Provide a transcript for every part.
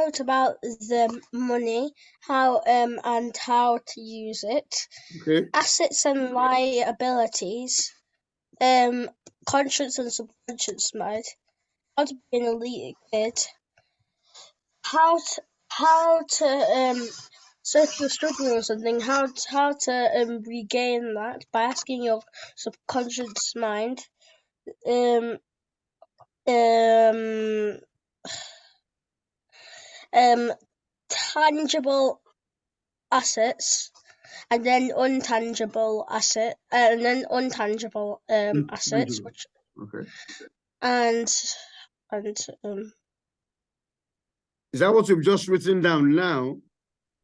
out about the money, how and how to use it, Okay. assets and liabilities, conscious and subconscious mind, how to be an elite kid, how to so if you're struggling or something, how to regain that by asking your subconscious mind, um um tangible assets, and then intangible assets, Intangible. which Okay. and Is that what you've just written down now,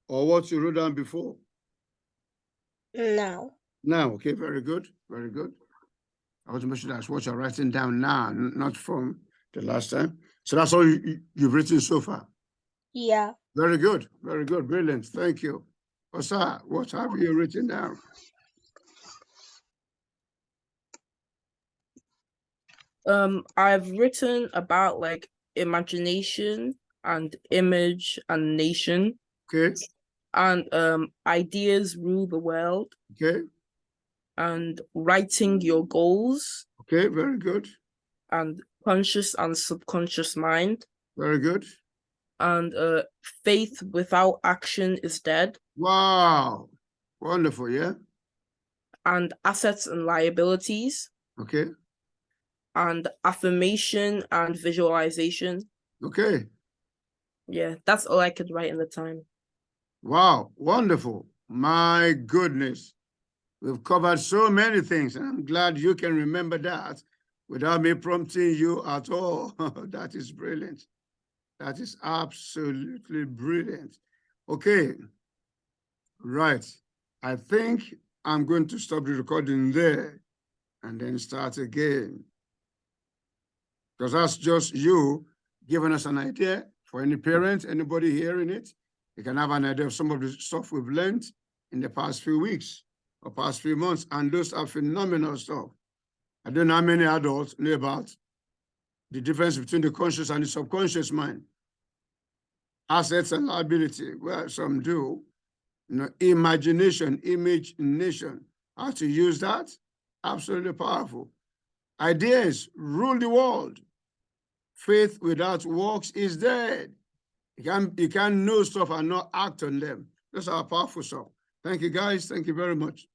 or what you wrote down before? now. Now, okay, very good, very good. I want to make sure that's what you're writing down now, not from the last time. So that's all you've written so far. Yeah. Very good, brilliant. Thank you. What's that? What have you written down? I've written about like imagination and image and nation. Okay. And ideas rule the world. Okay. And writing your goals. Okay, very good. And conscious and subconscious mind. Very good. And faith without action is dead. Wow. Wonderful, yeah. And assets and liabilities. Okay. And affirmation and visualization. Okay. Yeah, that's all I could write in the time. Wow, wonderful. My goodness. We've covered so many things, and I'm glad you can remember that without me prompting you at all. That is brilliant. That is absolutely brilliant. Okay. Right. I think I'm going to stop the recording there and then start again. Because that's just you giving us an idea. For any parent, anybody hearing it, you can have an idea of some of the stuff we've learned in the past few weeks or past few months, and those are phenomenal stuff. I don't know how many adults know about the difference between the conscious and the subconscious mind. Assets and liability, well, some do. You know, imagination, image nation, how to use that, absolutely powerful. Ideas rule the world. Faith without works is dead. You can't know stuff and not act on them. Those are powerful stuff. Thank you, guys. Thank you very much.